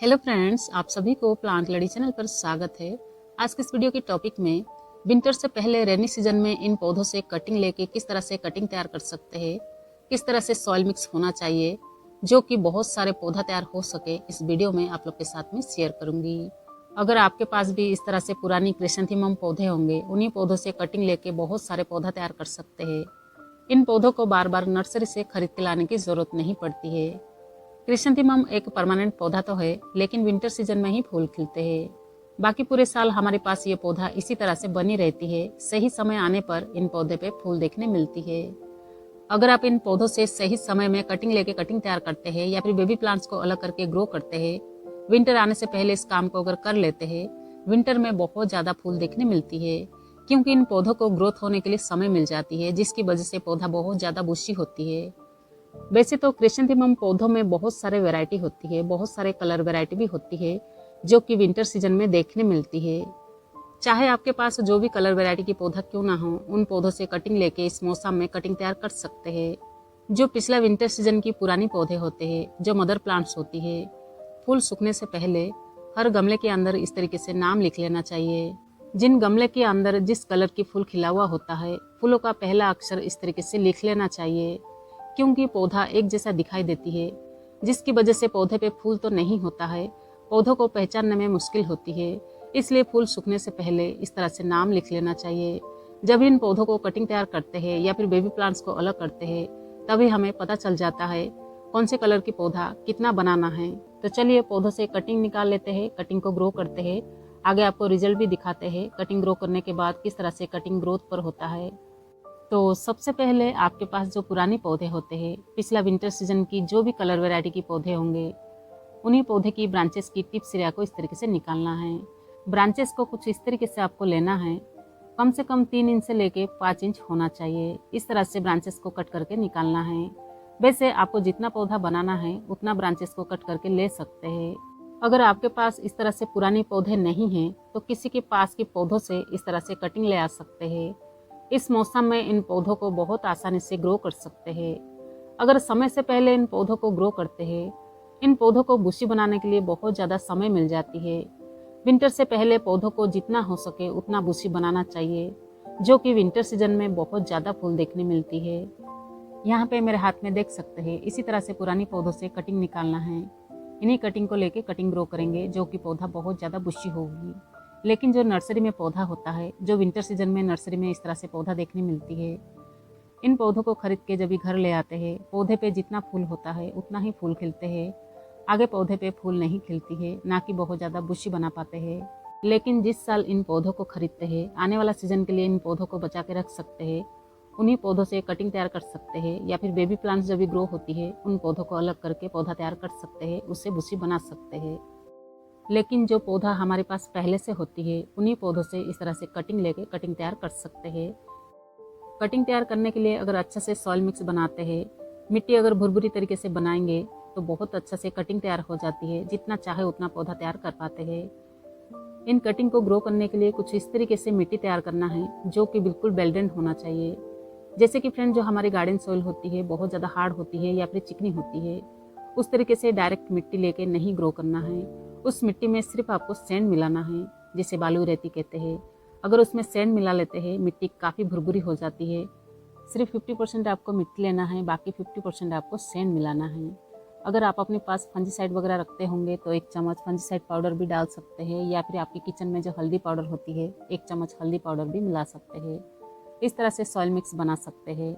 Hello friends, आप सभी को प्लांट लड़ी चैनल पर स्वागत है। आज के इस वीडियो के टॉपिक में विंटर से पहले रेनी सीजन में इन पौधों से कटिंग लेके किस तरह से कटिंग तैयार कर सकते हैं, किस तरह से सॉइल मिक्स होना चाहिए जो कि बहुत सारे पौधा तैयार हो सके, इस वीडियो में आप लोग के साथ में शेयर करूंगी। अगर आपके पास भी इस तरह से पुरानी क्रिसैंथेमम पौधे होंगे, उन्हीं पौधों से कटिंग लेके बहुत सारे पौधा तैयार कर सकते हैं। इन पौधों को बार बार नर्सरी से खरीद के लाने की जरूरत नहीं पड़ती है। क्रिसैंथेमम एक परमानेंट पौधा तो है, लेकिन विंटर सीजन में ही फूल खिलते हैं। बाकी पूरे साल हमारे पास ये पौधा इसी तरह से बनी रहती है। सही समय आने पर इन पौधे पे फूल देखने मिलती है। अगर आप इन पौधों से सही समय में कटिंग लेके कटिंग तैयार करते हैं या फिर बेबी प्लांट्स को अलग करके ग्रो करते हैं, विंटर आने से पहले इस काम को अगर कर लेते हैं, विंटर में बहुत ज्यादा फूल देखने मिलती है, क्योंकि इन पौधों को ग्रोथ होने के लिए समय मिल जाती है, जिसकी वजह से पौधा बहुत ज्यादा बुशी होती है। वैसे तो क्रिसैंथेमम पौधों में बहुत सारे वैरायटी होती है, बहुत सारे कलर वैरायटी भी होती है जो कि विंटर सीजन में देखने मिलती है। चाहे आपके पास जो भी कलर वैरायटी की पौधा क्यों ना हो, उन पौधों से कटिंग लेके इस मौसम में कटिंग तैयार कर सकते हैं। जो पिछला विंटर सीजन की पुरानी पौधे होते हैं, जो मदर प्लांट्स होती है, फूल सूखने से पहले हर गमले के अंदर इस तरीके से नाम लिख लेना चाहिए। जिन गमले के अंदर जिस कलर की फूल खिला हुआ होता है, फूलों का पहला अक्षर इस तरीके से लिख लेना चाहिए, क्योंकि पौधा एक जैसा दिखाई देती है, जिसकी वजह से पौधे पे फूल तो नहीं होता है, पौधों को पहचानने में मुश्किल होती है। इसलिए फूल सूखने से पहले इस तरह से नाम लिख लेना चाहिए। जब इन पौधों को कटिंग तैयार करते हैं या फिर बेबी प्लांट्स को अलग करते हैं, तभी हमें पता चल जाता है कौन से कलर की पौधा कितना बनाना है। तो चलिए पौधों से कटिंग निकाल लेते हैं, कटिंग को ग्रो करते हैं। आगे आपको रिजल्ट भी दिखाते हैं कटिंग ग्रो करने के बाद किस तरह से कटिंग ग्रोथ पर होता है। तो सबसे पहले आपके पास जो पुराने पौधे होते हैं, पिछला विंटर सीजन की जो भी कलर वैरायटी की पौधे होंगे, उन्हीं पौधे की ब्रांचेस की टिप सिरा को इस तरीके से निकालना है। ब्रांचेस को कुछ इस तरीके से आपको लेना है, कम से कम 3 इंच से लेके 5 इंच होना चाहिए। इस तरह से ब्रांचेस को कट करके निकालना है। वैसे आपको जितना पौधा बनाना है उतना ब्रांचेस को कट करके ले सकते हैं। अगर आपके पास इस तरह से पुराने पौधे नहीं हैं, तो किसी के पास के पौधों से इस तरह से कटिंग ले आ सकते हैं। इस मौसम में इन पौधों को बहुत आसानी से ग्रो कर सकते हैं। अगर समय से पहले इन पौधों को ग्रो करते हैं, इन पौधों को बुशी बनाने के लिए बहुत ज़्यादा समय मिल जाती है। विंटर से पहले पौधों को जितना हो सके उतना बुशी बनाना चाहिए, जो कि विंटर सीजन में बहुत ज़्यादा फूल देखने मिलती है। यहाँ पे मेरे हाथ में देख सकते हैं, इसी तरह से पुरानी पौधों से कटिंग निकालना है। इन्हीं कटिंग को लेके कटिंग ग्रो करेंगे, जो कि पौधा बहुत ज़्यादा बुशी होगी। लेकिन जो नर्सरी में पौधा होता है, जो विंटर सीजन में नर्सरी में इस तरह से पौधा देखने मिलती है, इन पौधों को खरीद के जब भी घर ले आते हैं, पौधे पे जितना फूल होता है उतना ही फूल खिलते हैं। आगे पौधे पे फूल नहीं खिलती है, ना कि बहुत ज़्यादा बुशी बना पाते हैं। लेकिन जिस साल इन पौधों को खरीदते हैं, आने वाला सीजन के लिए इन पौधों को बचा के रख सकते हैं। उन्हीं पौधों से कटिंग तैयार कर सकते हैं, या फिर बेबी प्लांट्स जब भी ग्रो होती है, उन पौधों को अलग करके पौधा तैयार कर सकते हैं, उससे बुशी बना सकते हैं। लेकिन जो पौधा हमारे पास पहले से होती है, उन्हीं पौधों से इस तरह से कटिंग लेके कटिंग तैयार कर सकते हैं। कटिंग तैयार करने के लिए अगर अच्छा से सॉइल मिक्स बनाते हैं, मिट्टी अगर भुरभुरी तरीके से बनाएंगे, तो बहुत अच्छा से कटिंग तैयार हो जाती है। जितना चाहे उतना पौधा तैयार कर पाते हैं। इन कटिंग को ग्रो करने के लिए कुछ इस तरीके से मिट्टी तैयार करना है, जो कि बिल्कुल बेल्डेंट होना चाहिए। जैसे कि फ्रेंड, जो हमारी गार्डन सॉइल होती है बहुत ज़्यादा हार्ड होती है या फिर चिकनी होती है, उस तरीके से डायरेक्ट मिट्टी लेके नहीं ग्रो करना है। उस मिट्टी में सिर्फ आपको सैंड मिलाना है, जिसे बालू रेती कहते हैं। अगर उसमें सैंड मिला लेते हैं, मिट्टी काफ़ी भुरभुरी हो जाती है। सिर्फ 50% आपको मिट्टी लेना है, बाकी 50% आपको सैंड मिलाना है। अगर आप अपने पास फंजीसाइड वगैरह रखते होंगे तो 1 चम्मच फंजीसाइड पाउडर भी डाल सकते हैं, या फिर आपके किचन में जो हल्दी पाउडर होती है 1 चम्मच हल्दी पाउडर भी मिला सकते हैं। इस तरह से सॉइल मिक्स बना सकते हैं।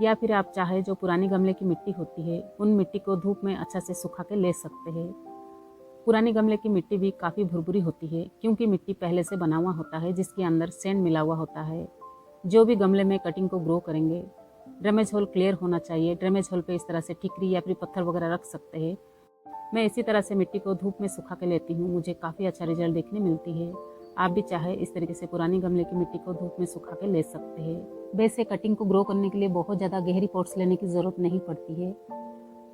या फिर आप चाहे जो पुरानी गमले की मिट्टी होती है, उन मिट्टी को धूप में अच्छा से सुखा के ले सकते हैं। पुरानी गमले की मिट्टी भी काफ़ी भुरभुरी होती है, क्योंकि मिट्टी पहले से बना हुआ होता है, जिसके अंदर सैंड मिला हुआ होता है। जो भी गमले में कटिंग को ग्रो करेंगे, ड्रेनेज होल क्लियर होना चाहिए। ड्रेनेज होल पे इस तरह से ठिकरी या फिर पत्थर वगैरह रख सकते हैं। मैं इसी तरह से मिट्टी को धूप में सुखा के लेती हूँ, मुझे काफ़ी अच्छा रिजल्ट देखने मिलती है। आप भी चाहे इस तरीके से पुरानी गमले की मिट्टी को धूप में सुखा के ले सकते हैं। वैसे कटिंग को ग्रो करने के लिए बहुत ज़्यादा गहरी पॉट्स लेने की ज़रूरत नहीं पड़ती है।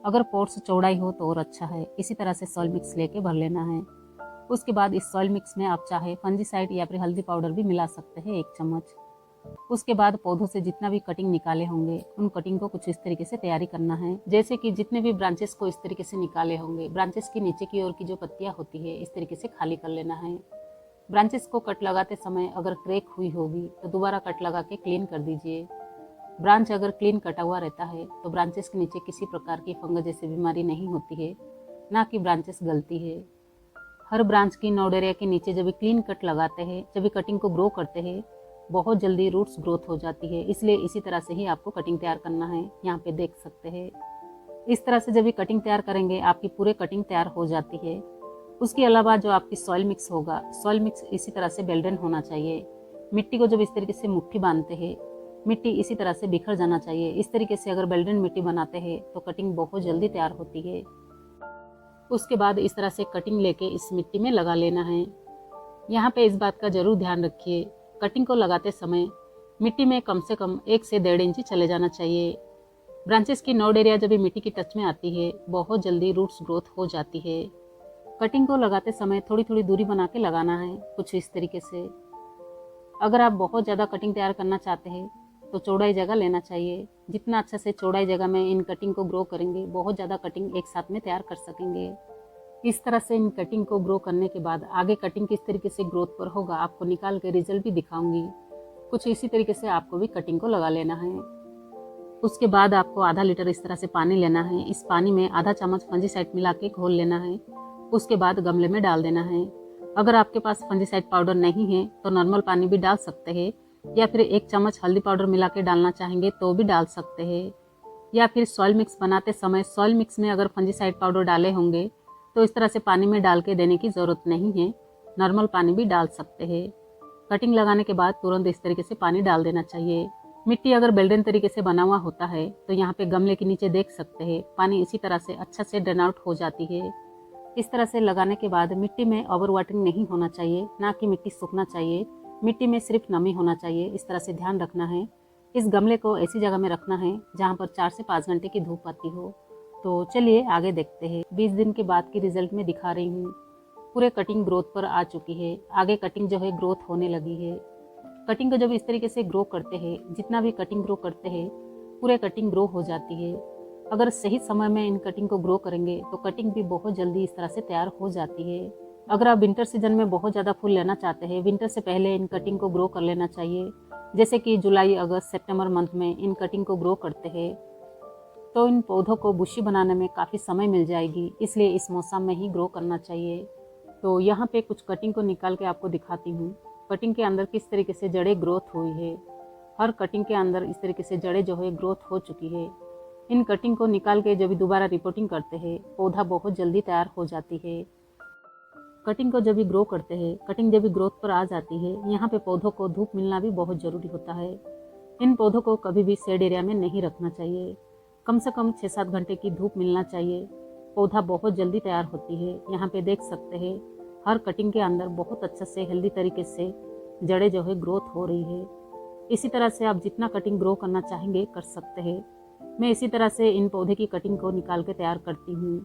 अगर पॉट्स चौड़ाई हो तो और अच्छा है। इसी तरह से सॉइल मिक्स लेके भर लेना है। उसके बाद इस सॉइल मिक्स में आप चाहे फंजीसाइड या फिर हल्दी पाउडर भी मिला सकते हैं 1 चम्मच। उसके बाद पौधों से जितना भी कटिंग निकाले होंगे उन कटिंग को कुछ इस तरीके से तैयारी करना है। जैसे कि जितने भी ब्रांचेस को इस तरीके से निकाले होंगे, ब्रांचेस की नीचे की ओर की जो पत्तियां होती है इस तरीके से खाली कर लेना है। ब्रांचेस को कट लगाते समय अगर क्रैक हुई होगी तो दोबारा कट लगा के क्लीन कर दीजिए। ब्रांच अगर क्लीन कटा हुआ रहता है तो ब्रांचेस के नीचे किसी प्रकार की फंगस जैसी बीमारी नहीं होती है, ना कि ब्रांचेस गलती है। हर ब्रांच की नोड एरिया के नीचे जब भी क्लीन कट लगाते हैं, जब भी कटिंग को ग्रो करते हैं, बहुत जल्दी रूट्स ग्रोथ हो जाती है। इसलिए इसी तरह से ही आपको कटिंग तैयार करना है। यहाँ पे देख सकते हैं इस तरह से जब भी कटिंग तैयार करेंगे आपकी पूरे कटिंग तैयार हो जाती है। उसके अलावा जो आपकी सॉइल मिक्स होगा, सॉइल मिक्स इसी तरह से बेल्डन होना चाहिए। मिट्टी को जब इस तरीके से मुट्ठी बांधते हैं, मिट्टी इसी तरह से बिखर जाना चाहिए। इस तरीके से अगर बेल्डन मिट्टी बनाते हैं तो कटिंग बहुत जल्दी तैयार होती है। उसके बाद इस तरह से कटिंग लेके इस मिट्टी में लगा लेना है। यहाँ पे इस बात का जरूर ध्यान रखिए, कटिंग को लगाते समय मिट्टी में कम से कम 1 से 1.5 इंच चले जाना चाहिए। ब्रांचेस की नोड एरिया जब भी मिट्टी की टच में आती है बहुत जल्दी रूट्स ग्रोथ हो जाती है। कटिंग को लगाते समय थोड़ी थोड़ी दूरी बना के लगाना है, कुछ इस तरीके से। अगर आप बहुत ज़्यादा कटिंग तैयार करना चाहते हैं तो चौड़ाई जगह लेना चाहिए। जितना अच्छा से चौड़ाई जगह में इन कटिंग को ग्रो करेंगे बहुत ज़्यादा कटिंग एक साथ में तैयार कर सकेंगे। इस तरह से इन कटिंग को ग्रो करने के बाद आगे कटिंग किस तरीके से ग्रोथ पर होगा आपको निकाल के रिजल्ट भी दिखाऊंगी। कुछ इसी तरीके से आपको भी कटिंग को लगा लेना है। उसके बाद आपको आधा लीटर इस तरह से पानी लेना है। इस पानी में आधा चम्मच फंजीसाइड मिला के घोल लेना है। उसके बाद गमले में डाल देना है। अगर आपके पास फंजीसाइड पाउडर नहीं है तो नॉर्मल पानी भी डाल सकते हैं, या फिर 1 चम्मच हल्दी पाउडर मिला के डालना चाहेंगे तो भी डाल सकते हैं। या फिर सॉइल मिक्स बनाते समय सॉइल मिक्स में अगर फंजीसाइड पाउडर डाले होंगे तो इस तरह से पानी में डाल के देने की ज़रूरत नहीं है, नॉर्मल पानी भी डाल सकते हैं। कटिंग लगाने के बाद तुरंत इस तरीके से पानी डाल देना चाहिए। मिट्टी अगर बेल्डन तरीके से बना हुआ होता है तो यहाँ पे गमले के नीचे देख सकते हैं पानी इसी तरह से अच्छा से ड्रेन आउट हो जाती है। इस तरह से लगाने के बाद मिट्टी में ओवर वाटरिंग नहीं होना चाहिए, ना कि मिट्टी सूखना चाहिए। मिट्टी में सिर्फ नमी होना चाहिए, इस तरह से ध्यान रखना है। इस गमले को ऐसी जगह में रखना है जहाँ पर 4 से 5 घंटे की धूप आती हो। तो चलिए आगे देखते हैं। 20 दिन के बाद की रिजल्ट में दिखा रही हूँ। पूरे कटिंग ग्रोथ पर आ चुकी है। आगे कटिंग जो है ग्रोथ होने लगी है। कटिंग को जब इस तरीके से ग्रो करते हैं, जितना भी कटिंग ग्रो करते हैं पूरे कटिंग ग्रो हो जाती है। अगर सही समय में इन कटिंग को ग्रो करेंगे तो कटिंग भी बहुत जल्दी इस तरह से तैयार हो जाती है। अगर आप विंटर सीजन में बहुत ज़्यादा फूल लेना चाहते हैं, विंटर से पहले इन कटिंग को ग्रो कर लेना चाहिए। जैसे कि जुलाई, अगस्त, सितंबर मंथ में इन कटिंग को ग्रो करते हैं तो इन पौधों को बुशी बनाने में काफ़ी समय मिल जाएगी, इसलिए इस मौसम में ही ग्रो करना चाहिए। तो यहाँ पे कुछ कटिंग को निकाल के आपको दिखाती हूँ। कटिंग के अंदर किस तरीके से जड़ें ग्रोथ हुई है। हर कटिंग के अंदर इस तरीके से जड़ें जो है ग्रोथ हो चुकी है। इन कटिंग को निकाल के जब भी दोबारा रिपोर्टिंग करते हैं पौधा बहुत जल्दी तैयार हो जाती है। कटिंग को जब भी ग्रो करते हैं, कटिंग जब भी ग्रोथ पर आ जाती है, यहाँ पे पौधों को धूप मिलना भी बहुत ज़रूरी होता है। इन पौधों को कभी भी शेड एरिया में नहीं रखना चाहिए। कम से कम 6-7 घंटे की धूप मिलना चाहिए। पौधा बहुत जल्दी तैयार होती है। यहाँ पे देख सकते हैं हर कटिंग के अंदर बहुत अच्छा से हेल्दी तरीके से जड़ें जो है ग्रोथ हो रही है। इसी तरह से आप जितना कटिंग ग्रो करना चाहेंगे कर सकते हैं। मैं इसी तरह से इन पौधे की कटिंग को निकाल के तैयार करती हूँ।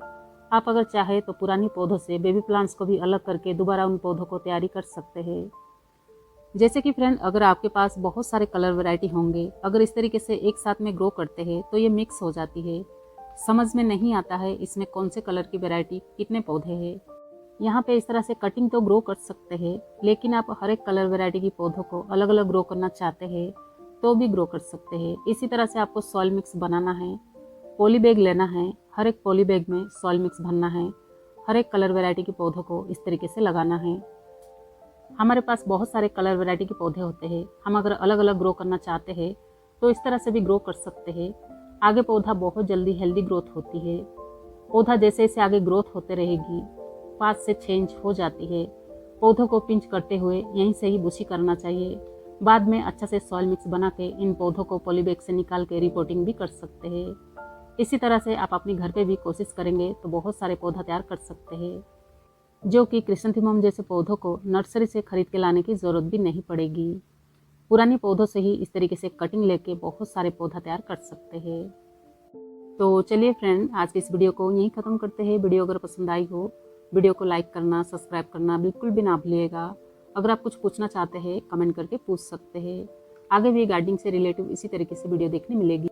आप अगर चाहे तो पुरानी पौधों से बेबी प्लांट्स को भी अलग करके दोबारा उन पौधों को तैयारी कर सकते हैं। जैसे कि फ्रेंड, अगर आपके पास बहुत सारे कलर वैरायटी होंगे, अगर इस तरीके से एक साथ में ग्रो करते हैं तो ये मिक्स हो जाती है। समझ में नहीं आता है इसमें कौन से कलर की वैरायटी कितने पौधे हैं। यहाँ पे इस तरह से कटिंग तो ग्रो कर सकते हैं, लेकिन आप हर एक कलर वैरायटी की पौधों को अलग अलग ग्रो करना चाहते हैं तो भी ग्रो कर सकते हैं। इसी तरह से आपको सॉइल मिक्स बनाना है। पॉली बैग लेना है, हर एक पॉली बैग में सॉइल मिक्स भरना है। हर एक कलर वैरायटी के पौधों को इस तरीके से लगाना है। हमारे पास बहुत सारे कलर वैरायटी के पौधे होते हैं। हम अगर अलग अलग ग्रो करना चाहते हैं तो इस तरह से भी ग्रो कर सकते हैं। आगे पौधा बहुत जल्दी हेल्दी ग्रोथ होती है। पौधा जैसे जैसे आगे ग्रोथ होते रहेगी 5 से 6 इंच हो जाती है। पौधों को पिंच करते हुए यहीं से ही बुशी करना चाहिए। बाद में अच्छा से सॉइल मिक्स बना के इन पौधों को पॉलीबैग से निकाल के रिपोर्टिंग भी कर सकते हैं। इसी तरह से आप अपने घर पे भी कोशिश करेंगे तो बहुत सारे पौधा तैयार कर सकते हैं, जो कि क्रिसैंथेमम जैसे पौधों को नर्सरी से खरीद के लाने की ज़रूरत भी नहीं पड़ेगी। पुराने पौधों से ही इस तरीके से कटिंग लेके बहुत सारे पौधा तैयार कर सकते हैं। तो चलिए फ्रेंड, आज की इस वीडियो को यहीं ख़त्म करते हैं। वीडियो अगर पसंद आई हो, वीडियो को लाइक करना, सब्सक्राइब करना बिल्कुल भी ना भूलिएगा। अगर आप कुछ पूछना चाहते हैं कमेंट करके पूछ सकते हैं। आगे भी गार्डनिंग से रिलेटिव इसी तरीके से वीडियो देखने मिलेगी।